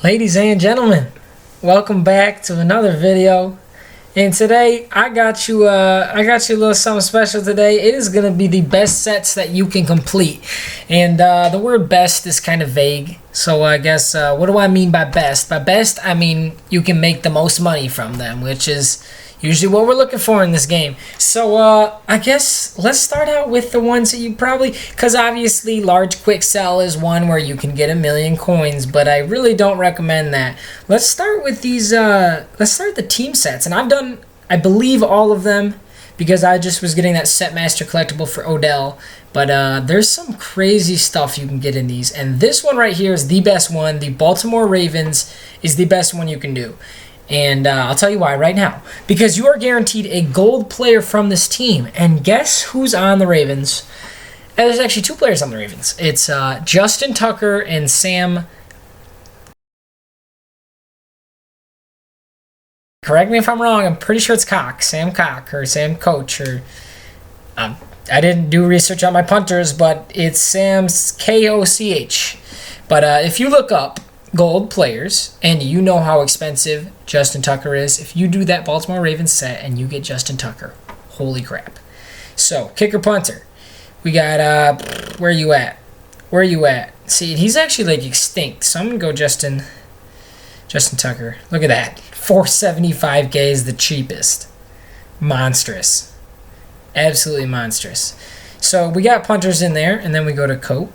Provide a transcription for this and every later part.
Ladies and gentlemen, welcome back to another video. And today I got you a little something special today. It is gonna be the best sets that you can complete. And the word best is kind of vague. So I guess what do I mean by best? By best I mean you can make the most money from them, which is usually what we're looking for in this game. So I guess let's start out with the ones that you probably, because obviously large quick sell is one where you can get 1,000,000 coins, but I really don't recommend that. Let's start with these, let's start the team sets. And I've done, I believe, all of them because I just was getting that Set Master collectible for Odell. But there's some crazy stuff you can get in these. And this one right here is the best one. The Baltimore Ravens is the best one you can do. And I'll tell you why right now. Because you are guaranteed a gold player from this team. And guess who's on the Ravens? There's actually two players on the Ravens. It's Justin Tucker and Sam. Correct me if I'm wrong. I'm pretty sure it's Cock. Sam Cock or Sam Coach. Or I didn't do research on my punters, but it's Sam's Koch. But if you look up gold players, and you know how expensive Justin Tucker is. If you do that Baltimore Ravens set and you get Justin Tucker, holy crap. So, kicker punter. We got, where you at? Where you at? See, he's actually like extinct. So I'm going to go Justin Tucker. Look at that. 475K is the cheapest. Monstrous. Absolutely monstrous. So, we got punters in there, and then we go to Coach.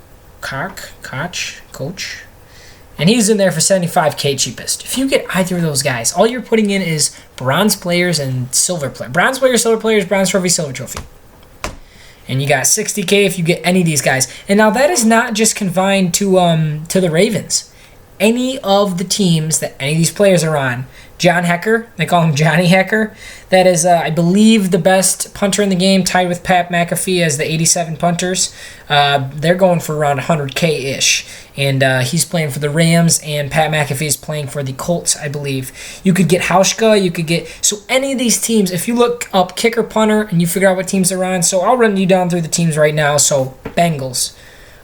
And he's in there for 75K cheapest. If you get either of those guys, all you're putting in is bronze players and silver players. Bronze players, silver players, bronze trophy, silver trophy. And you got 60K if you get any of these guys. And now that is not just confined to the Ravens. Any of the teams that any of these players are on. John Hecker, they call him Johnny Hecker. That is, I believe, the best punter in the game, tied with Pat McAfee as the 87 punters. They're going for around 100K-ish. And he's playing for the Rams, and Pat McAfee is playing for the Colts, I believe. You could get Hauschka, you could get... So any of these teams, if you look up kicker, punter, and you figure out what teams they're on, so I'll run you down through the teams right now. So Bengals,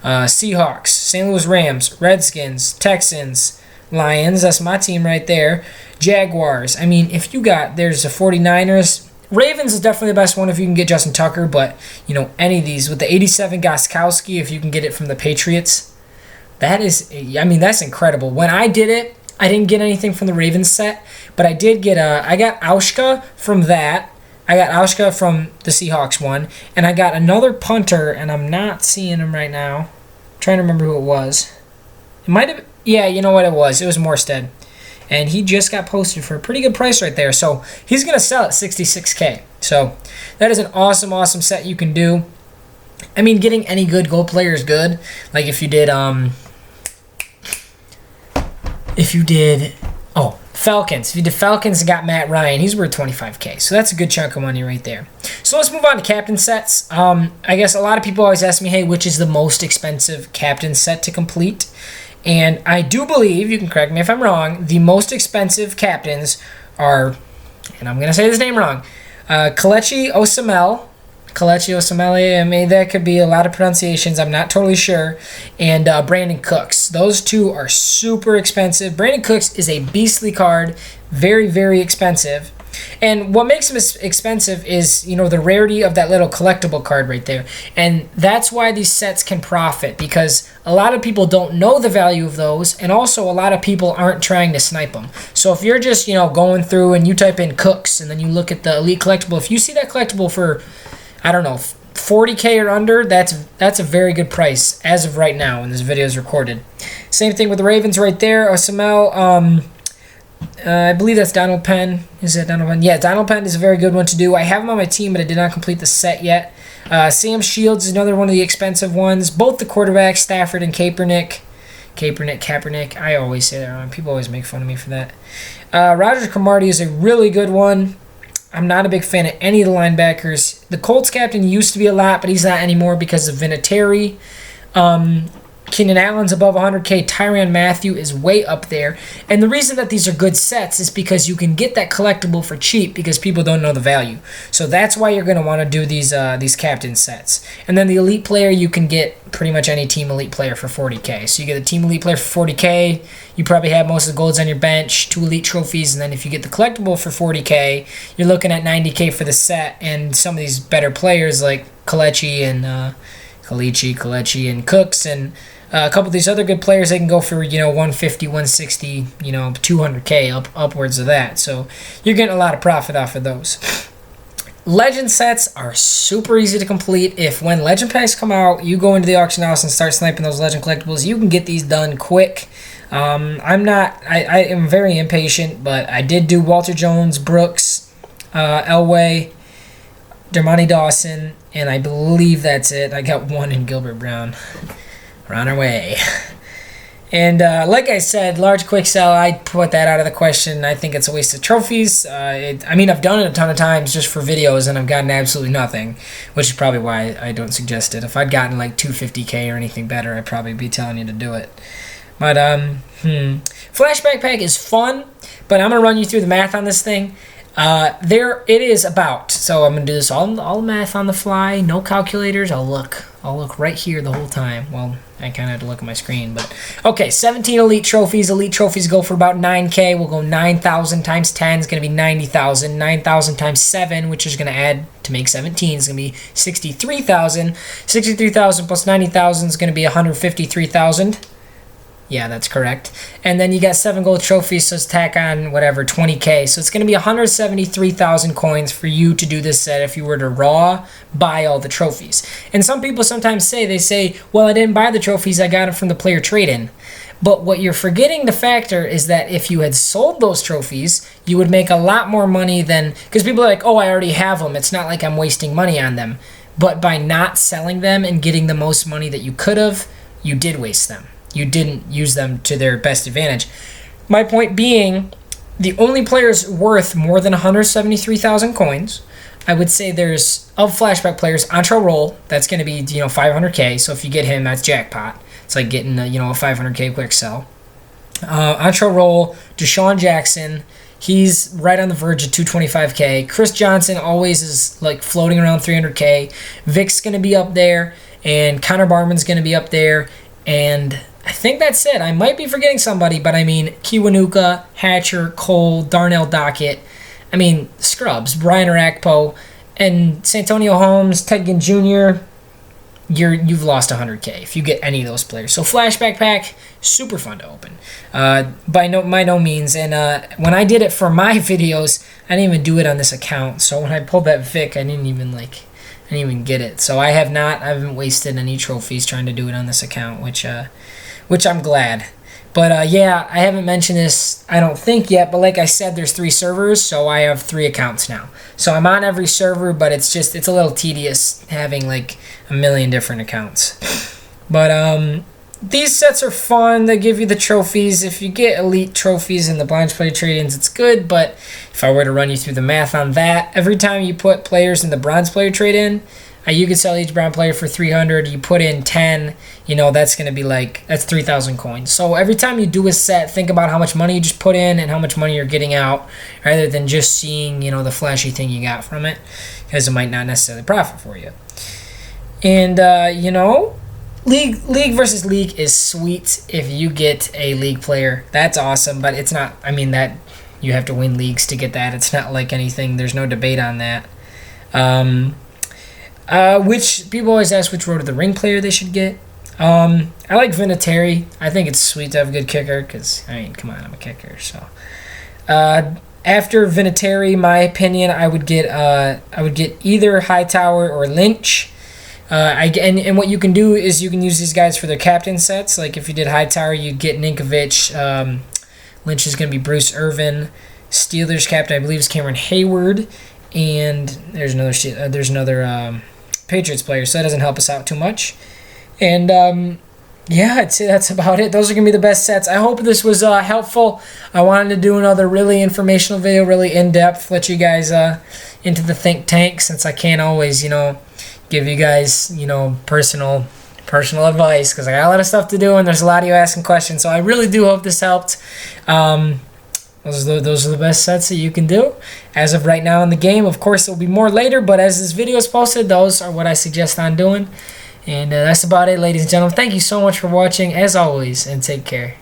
Seahawks, St. Louis Rams, Redskins, Texans, Lions, that's my team right there. Jaguars. I mean, if you got, there's the 49ers. Ravens is definitely the best one if you can get Justin Tucker, but, you know, any of these. With the 87 Gostkowski, if you can get it from the Patriots, that is, I mean, that's incredible. When I did it, I didn't get anything from the Ravens set, but I did get, I got Hauschka from that. I got Hauschka from the Seahawks one, and I got another punter, and I'm not seeing him right now. I'm trying to remember who it was. It might have, yeah, you know what it was. It was Morstead. And he just got posted for a pretty good price right there. So he's going to sell at 66K. So that is an awesome, awesome set you can do. I mean, getting any good gold player is good. Like if you did, Falcons. If you did Falcons and got Matt Ryan, he's worth 25K. So that's a good chunk of money right there. So let's move on to captain sets. I guess a lot of people always ask me, hey, which is the most expensive captain set to complete? And I do believe, you can correct me if I'm wrong, the most expensive captains are, and I'm going to say this name wrong, Kelechi Osemele, I mean, that could be a lot of pronunciations, I'm not totally sure, and Brandon Cooks. Those two are super expensive. Brandon Cooks is a beastly card, very, very expensive. And what makes him expensive is, you know, the rarity of that little collectible card right there. And that's why these sets can profit, because a lot of people don't know the value of those, and also a lot of people aren't trying to snipe them. So if you're just, you know, going through and you type in Cooks and then you look at the elite collectible, if you see that collectible for, I don't know, 40K or under, that's a very good price as of right now when this video is recorded. Same thing with the Ravens right there. Osemele, I believe that's Donald Penn. Is that Donald Penn? Yeah, Donald Penn is a very good one to do. I have him on my team, but I did not complete the set yet. Sam Shields is another one of the expensive ones. Both the quarterbacks, Stafford and Kaepernick. Kaepernick. I always say that wrong. People always make fun of me for that. Roger Cromartie is a really good one. I'm not a big fan of any of the linebackers. The Colts captain used to be a lot, but he's not anymore because of Vinatieri. Keenan Allen's above 100K. Tyrann Mathieu is way up there. And the reason that these are good sets is because you can get that collectible for cheap because people don't know the value. So that's why you're going to want to do these captain sets. And then the elite player, you can get pretty much any team elite player for 40K. So you get a team elite player for 40K. You probably have most of the golds on your bench, 2 elite trophies. And then if you get the collectible for 40K, you're looking at 90K for the set. And some of these better players like Kelechi and Cooks and a couple of these other good players, they can go for 150, 160, 200K upwards of that. So you're getting a lot of profit off of those. Legend sets are super easy to complete. If when legend packs come out, you go into the auction house and start sniping those legend collectibles, you can get these done quick. I am very impatient, but I did do Walter Jones, Brooks, Elway, Dermontti Dawson, and I believe that's it. I got one in Gilbert Brown. We're on our way. And like I said, large quick sell, I put that out of the question. I think it's a waste of trophies. I've done it a ton of times just for videos, and I've gotten absolutely nothing, which is probably why I don't suggest it. If I'd gotten like 250K or anything better, I'd probably be telling you to do it. But Flashback Pack is fun, but I'm going to run you through the math on this thing. There it is about. So I'm gonna do this all math on the fly, no calculators. I'll look right here the whole time. Well, I kind of have to look at my screen, but okay. 17 elite trophies. Elite trophies go for about 9K. We'll go 9,000 times 10 is gonna be 90,000. 9,000 times 7, which is gonna add to make 17, is gonna be 63,000. 63,000 plus 90,000 is gonna be 153,000. Yeah, that's correct. And then you got 7 gold trophies, so let's tack on whatever, 20K. So it's going to be 173,000 coins for you to do this set if you were to raw buy all the trophies. And some people sometimes say, well, I didn't buy the trophies, I got them from the player trade-in. But what you're forgetting the factor is that if you had sold those trophies, you would make a lot more money than, because people are like, oh, I already have them. It's not like I'm wasting money on them. But by not selling them and getting the most money that you could have, you did waste them. You didn't use them to their best advantage. My point being, the only players worth more than 173,000 coins, I would say there's, of flashback players, Antrell Roll, that's going to be 500K. So if you get him, that's jackpot. It's like getting a 500K quick sell. Antrell Roll, Deshaun Jackson, he's right on the verge of 225K. Chris Johnson always is like floating around 300K. Vic's going to be up there, and Connor Barman's going to be up there, and I think that's it. I might be forgetting somebody, but I mean, Kiwanuka, Hatcher, Cole, Darnell Dockett. I mean, scrubs, Brian Orakpo, and Santonio Holmes, Ted Ginn Jr., you've lost 100K if you get any of those players. So Flashback Pack, super fun to open. By no means. And when I did it for my videos, I didn't even do it on this account. So when I pulled that Vic, I didn't even get it. So I haven't wasted any trophies trying to do it on this account, which I'm glad. But yeah, I haven't mentioned this, I don't think yet, but like I said, there's 3 servers, so I have 3 accounts now. So I'm on every server, but it's a little tedious having like a million different accounts. But these sets are fun. They give you the trophies. If you get elite trophies in the blind player trade-ins, it's good, but if I were to run you through the math on that, every time you put players in the bronze player trade-in, you could sell each brown player for 300. You put in 10, that's going to be that's 3,000 coins. So every time you do a set, think about how much money you just put in and how much money you're getting out, rather than just seeing, the flashy thing you got from it, because it might not necessarily profit for you. And, League versus League is sweet if you get a League player. That's awesome, but it's not, that you have to win leagues to get that. It's not like anything. There's no debate on that. Which people always ask which Road to the Ring player they should get. I like Vinatieri. I think it's sweet to have a good kicker because, come on, I'm a kicker. So after Vinatieri, my opinion, I would get either Hightower or Lynch. And what you can do is you can use these guys for their captain sets. Like if you did Hightower, you'd get Ninkovich. Lynch is going to be Bruce Irvin. Steelers captain, I believe, is Cameron Hayward. And there's another Patriots player, so that doesn't help us out too much. And yeah, I'd say that's about it. Those are going to be the best sets. I hope this was helpful. I wanted to do another really informational video, really in-depth, let you guys into the think tank, since I can't always, give you guys, personal personal advice, because I got a lot of stuff to do and there's a lot of you asking questions. So I really do hope this helped. Those are the best sets that you can do as of right now in the game. Of course, there'll be more later, but as this video is posted, those are what I suggest on doing. And that's about it, ladies and gentlemen. Thank you so much for watching, as always, and take care.